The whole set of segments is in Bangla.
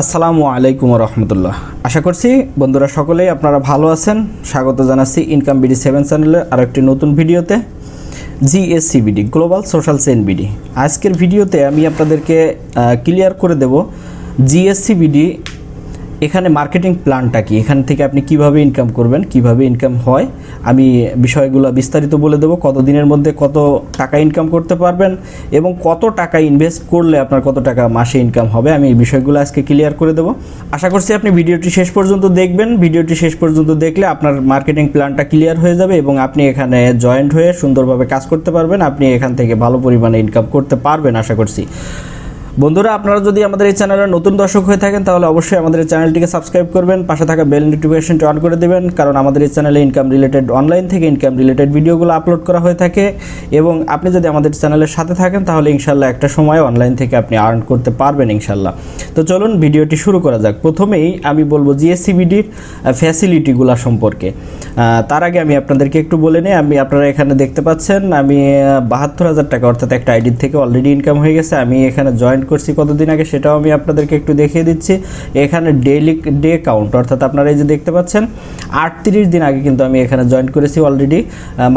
আসসালামু আলাইকুম রহমতুল্লাহ। আশা করছি বন্ধুরা সকলেই আপনারা ভালো আছেন। স্বাগত জানাচ্ছি ইনকাম বিডি 7 চ্যানেলের আরও একটি নতুন ভিডিওতে, জিএসসিবিডি গ্লোবাল সোশ্যাল চেইন বিডি। আজকের ভিডিওতে আমি আপনাদেরকে ক্লিয়ার করে দেব জিএসসিবিডি এখানে মার্কেটিং প্ল্যানটা কি, এখান থেকে আপনি কিভাবে ইনকাম করবেন, কিভাবে ইনকাম হয়, আমি বিষয়গুলো বিস্তারিত বলে দেব। কত দিনের মধ্যে কত টাকা ইনকাম করতে পারবেন এবং কত টাকা ইনভেস্ট করলে আপনার কত টাকা মাসে ইনকাম হবে, আমি এই বিষয়গুলো আজকে ক্লিয়ার করে দেব। আশা করছি আপনি ভিডিওটি শেষ পর্যন্ত দেখবেন। ভিডিওটি শেষ পর্যন্ত দেখলে আপনার মার্কেটিং প্ল্যানটা ক্লিয়ার হয়ে যাবে এবং আপনি এখানে জয়েন্ট হয়ে সুন্দরভাবে কাজ করতে পারবেন। আপনি এখান থেকে ভালো পরিমাণে ইনকাম করতে পারবেন আশা করছি। বন্ধুরা, আপনারা যদি আমাদের এই চ্যানেলের নতুন দর্শক হয়ে থাকেন তাহলে অবশ্যই আমাদের এই চ্যানেলটিকে সাবস্ক্রাইব করবেন, পাশে থাকা বেল নোটিফিকেশনটি অন করে দেবেন, কারণ আমাদের এই চ্যানেলে ইনকাম রিলেটেড অনলাইন থেকে ইনকাম রিলেটেড ভিডিওগুলো আপলোড করা হয়ে থাকে এবং আপনি যদি আমাদের চ্যানেলের সাথে থাকেন তাহলে ইনশাল্লাহ একটা সময় অনলাইন থেকে আপনি আর্ন করতে পারবেন ইনশাল্লাহ। তো চলুন ভিডিওটি শুরু করা যাক। প্রথমেই আমি বলবো জিএসসিবিডির ফ্যাসিলিটিগুলো সম্পর্কে। তার আগে আমি আপনাদেরকে একটু বলে নিই। আপনারা এখানে দেখতে পাচ্ছেন আমি 72,000 টাকা অর্থাৎ একটা আইডির থেকে অলরেডি ইনকাম হয়ে গেছে। আমি এখানে জয়েন করছি কতদিন আগে সেটাও আমি আপনাদেরকে একটু দেখিয়ে দিচ্ছি। এখানে ডে কাউন্ট অর্থাৎ আপনারা এই যে দেখতে পাচ্ছেন 38 দিন আগে কিন্তু আমি এখানে জয়েন করেছি অলরেডি।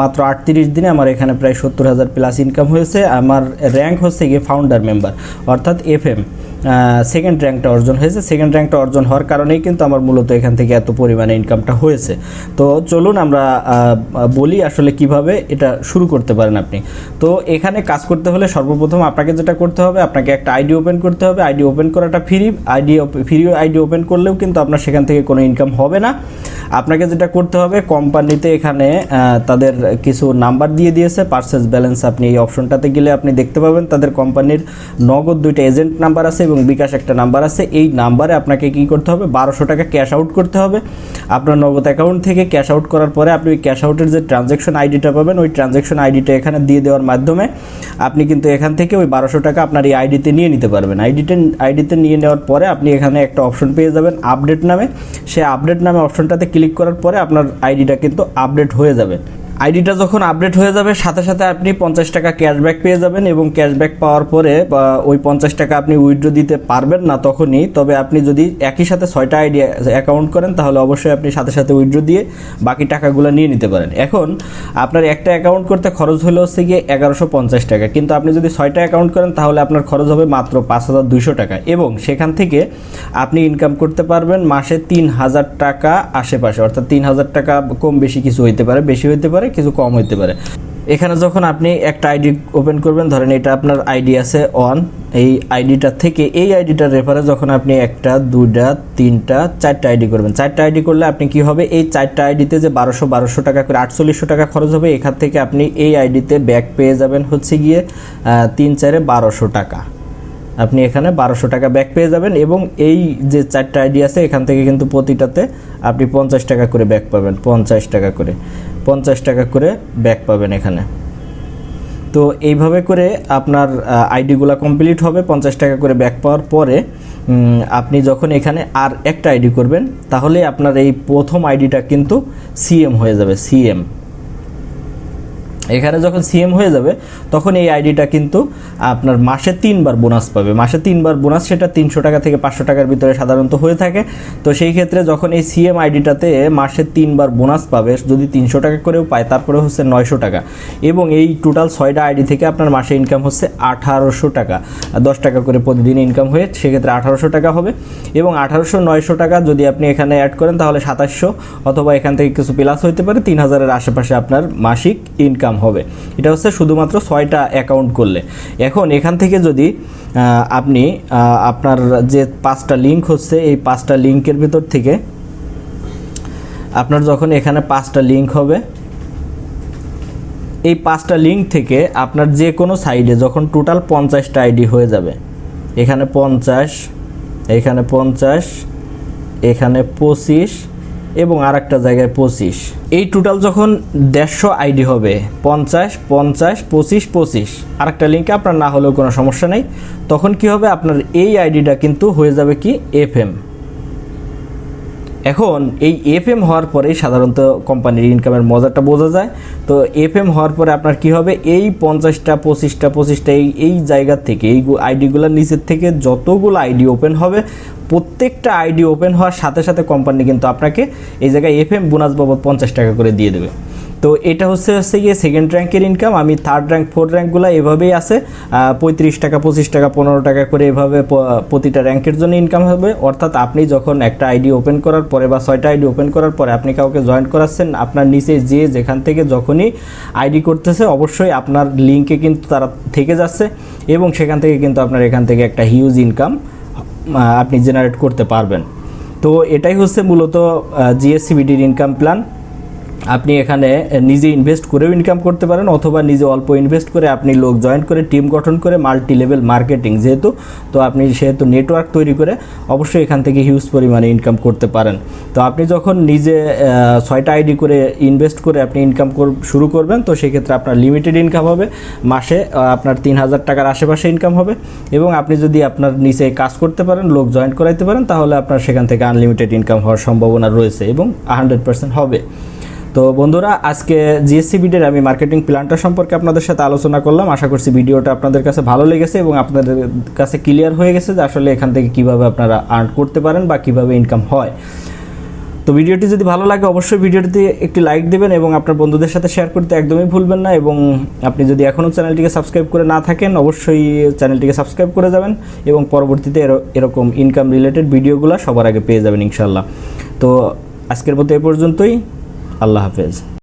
মাত্র 38 দিনে আমার এখানে প্রায় 70,000 প্লাস ইনকাম হয়েছে। আমার র্যাঙ্ক হচ্ছে গিয়ে ফাউন্ডার মেম্বার অর্থাৎ FM সেকেন্ড র্যাঙ্কটা অর্জন হয়েছে। সেকেন্ড র্যাঙ্কটা অর্জন হওয়ার কারণেই কিন্তু আমার মূলত এখান থেকে এত পরিমাণে ইনকামটা হয়েছে। তো চলুন আমরা বলি আসলে কিভাবে এটা শুরু করতে পারেন আপনি। তো এখানে কাজ করতে হলে সর্বপ্রথম আপনাকে যেটা করতে হবে, আপনাকে একটা আইডি ওপেন করতে হবে। আইডি ওপেন করাটা ফ্রি। আইডি ওপেন করলেও কিন্তু আপনার সেখান থেকে কোনো ইনকাম হবে না। আপনাকে যেটা করতে হবে, কোম্পানিতে এখানে তাদের কিছু নাম্বার দিয়ে দিয়েছে, পারচেজ ব্যালেন্স। আপনি এই অপশনটাতে গেলে আপনি দেখতে পাবেন তাদের কোম্পানির নগদ 2টা এজেন্ট নাম্বার আছে এবং বিকাশ একটা নাম্বার আছে। এই নাম্বারে আপনাকে কি করতে হবে, 1200 টাকা ক্যাশ আউট করতে হবে আপনার নগদ অ্যাকাউন্ট থেকে। ক্যাশ আউট করার পরে আপনি ওই ক্যাশ আউটের যে ট্রানজ্যাকশন আইডিটা পাবেন, ওই ট্রানজ্যাকশন আইডিটা এখানে দিয়ে দেওয়ার মাধ্যমে আপনি কিন্তু এখান থেকে ওই 1200 টাকা আপনার এই আইডিতে নিয়ে নিতে পারবেন। আইডিতে নিয়ে নেওয়ার পরে আপনি এখানে একটা অপশন পেয়ে যাবেন আপডেট নামে। সেই আপডেট নামে অপশনটাতে ক্লিক করার পরে আপনার আইডিটা কিন্তু আপডেট হয়ে যাবে। আইডিটা যখন আপডেট হয়ে যাবে সাথে সাথে আপনি 50 টাকা ক্যাশব্যাক পেয়ে যাবেন এবং ক্যাশব্যাক পাওয়ার পরে ওই 50 টাকা আপনি উইথড্র দিতে পারবেন না তখনই। তবে আপনি যদি একই সাথে 6টা আইডি অ্যাকাউন্ট করেন তাহলে অবশ্যই আপনি সাথে সাথে উইথড্র দিয়ে বাকি টাকাগুলো নিয়ে নিতে পারেন। এখন আপনার একটা অ্যাকাউন্ট করতে খরচ হলো হচ্ছে গিয়ে 1150 টাকা, কিন্তু আপনি যদি 6টা অ্যাকাউন্ট করেন তাহলে আপনার খরচ হবে মাত্র 5200 টাকা এবং সেখান থেকে আপনি ইনকাম করতে পারবেন মাসে 3000 টাকা আশেপাশে, অর্থাৎ 3000 টাকা কম বেশি কিছু হইতে পারে, বেশি হইতে পারে, কিছু কম হইতে পারে। এখানে যখন আপনি একটা আইডি ওপেন করবেন, ধরেন এটা আপনার আইডি আছে অন, এই আইডিটা থেকে এই আইডিটার রেফারে যখন আপনি 1টা 2টা 3টা 4টা আইডি করবেন, 4টা আইডি করলে আপনি কি হবে, এই 4টা আইডিতে যে 1200 টাকা করে 4800 টাকা খরচ হবে, এখান থেকে আপনি এই আইডিতে ব্যাক পেয়ে যাবেন হচ্ছে গিয়ে 3-4 1200 টাকা। আপনি এখানে 1200 টাকা ব্যাক পেয়ে যাবেন এবং এই যে 4টা আইডি আছে এখান থেকে কিন্তু প্রতিটাতে আপনি 50 টাকা করে ব্যাক পাবেন, 50 টাকা করে ব্যাক পাবেন এখানে। তো এইভাবে করে আপনার আইডিগুলো কমপ্লিট হবে। 50 টাকা করে ব্যাক পাওয়ার পরে আপনি যখন এখানে আর একটা আইডি করবেন তাহলে আপনার এই প্রথম আইডিটা কিন্তু সিএম হয়ে যাবে। সিএম এখানে যখন সিএম হয়ে যাবে তখন এই আইডিটা কিন্তু আপনার মাসে 3বার বোনাস পাবে। মাসে 3বার বোনাস, সেটা 300 টাকা থেকে 500 টাকার ভিতরে সাধারণত হয়ে থাকে। তো সেই ক্ষেত্রে যখন এই সিএম আইডিটাতে মাসে 3বার বোনাস পাবে, যদি 300 টাকা করেও পায় তারপরে হচ্ছে 900 টাকা এবং এই টোটাল 6টা আইডি থেকে আপনার মাসে ইনকাম হচ্ছে 1800 টাকা। 10 টাকা করে প্রতিদিন ইনকাম হয়ে সেক্ষেত্রে 1800 টাকা হবে এবং 1800-900 টাকা যদি আপনি এখানে অ্যাড করেন তাহলে 2700 অথবা এখান থেকে কিছু প্লাস হইতে পারে 3000-এর আশেপাশে আপনার মাসিক ইনকাম হবে। এটা হচ্ছে শুধুমাত্র 6টা অ্যাকাউন্ট করলে। এখন এখান থেকে যদি আপনি আপনার যে 5টা লিঙ্ক হচ্ছে, এই 5টা লিঙ্কের ভিতর থেকে আপনার যখন এখানে 5টা লিঙ্ক হবে, এই 5টা লিঙ্ক থেকে আপনার যে কোনো সাইডে যখন টোটাল 50টা আইডি হয়ে যাবে, এখানে 50, এখানে 50, এখানে 25 এবং আর একটা জায়গায় 25, এই টোটাল যখন 150 আইডি হবে, 50, 50, 25, 25, আরেকটা লিঙ্কে আপনার না হলেও কোনো সমস্যা নেই, তখন কি হবে, আপনার এই আইডিটা কিন্তু হয়ে যাবে কি FM। এখন এই FM হওয়ার পরেই সাধারণত কোম্পানির ইনকামের মজাটা বোঝা যায়। তো FM হওয়ার পরে আপনার কি হবে, এই 50টা 25টা এই জায়গা থেকে এই আইডিগুলোর নিচের থেকে যতগুলো আইডি ওপেন হবে প্রত্যেকটা আইডি ওপেন হওয়ার সাথে সাথে কোম্পানি কিন্তু আপনাকে এই জায়গায় এফএম বোনাস বাবদ 50 টাকা করে দিয়ে দেবে। তো এটা হচ্ছে গিয়ে সেকেন্ড র্যাঙ্কের ইনকাম। আমি থার্ড র্যাঙ্ক ফোর্থ র্যাঙ্কগুলো এভাবেই আছে, 35 টাকা 25 টাকা 15 টাকা করে এভাবে প্রতিটা র্যাঙ্কের জন্য ইনকাম হবে। অর্থাৎ আপনি যখন একটা আইডি ওপেন করার পরে বা 6টা আইডি ওপেন করার পরে আপনি কাউকে জয়েন করাচ্ছেন, আপনার নিচে যে যেখান থেকে যখনই আইডি করতেছে অবশ্যই আপনার লিঙ্কে কিন্তু তারা থেকে যাচ্ছে এবং সেখান থেকে কিন্তু আপনার এখান থেকে একটা হিউজ ইনকাম আপনি জেনারেট করতে পারবেন। তো এটাই হচ্ছে মূলত জিএসসিবিডির ইনকাম প্ল্যান। আপনি এখানে নিজে ইনভেস্ট করেও ইনকাম করতে পারেন অথবা নিজে অল্প ইনভেস্ট করে আপনি লোক জয়েন করে টিম গঠন করে মাল্টি লেভেল মার্কেটিং যেহেতু, তো আপনি সেহেতু নেটওয়ার্ক তৈরি করে অবশ্যই এখান থেকে হিউজ পরিমাণে ইনকাম করতে পারেন। তো আপনি যখন নিজে 6টা আইডি করে ইনভেস্ট করে আপনি ইনকাম শুরু করবেন, তো সেক্ষেত্রে আপনার লিমিটেড ইনকাম হবে, মাসে আপনার 3000 টাকার আশেপাশে ইনকাম হবে এবং আপনি যদি আপনার নিচে কাজ করতে পারেন, লোক জয়েন করাইতে পারেন, তাহলে আপনার সেখান থেকে আনলিমিটেড ইনকাম হওয়ার সম্ভাবনা রয়েছে এবং 100% হবে। তো বন্ধুরা, আজকে জিএসসিবিডির আমি মার্কেটিং প্ল্যানটা সম্পর্কে আপনাদের সাথে আলোচনা করলাম। আশা করছি ভিডিওটা আপনাদের কাছে ভালো লেগেছে এবং আপনাদের কাছে ক্লিয়ার হয়ে গেছে যে আসলে এখান থেকে কিভাবে আপনারা আর্ন করতে পারেন বা কিভাবে ইনকাম হয়। তো ভিডিওটি যদি ভালো লাগে অবশ্যই ভিডিওটিতে একটি লাইক দেবেন এবং আপনার বন্ধুদের সাথে শেয়ার করতে একদমই ভুলবেন না। এবং আপনি যদি এখনও চ্যানেলটিকে সাবস্ক্রাইব করে না থাকেন অবশ্যই চ্যানেলটিকে সাবস্ক্রাইব করে যাবেন এবং পরবর্তীতে এরকম ইনকাম রিলেটেড ভিডিওগুলো সবার আগে পেয়ে যাবেন ইনশাল্লাহ। তো আজকের মতো এ পর্যন্তই। আল্লাহ হাফেজ।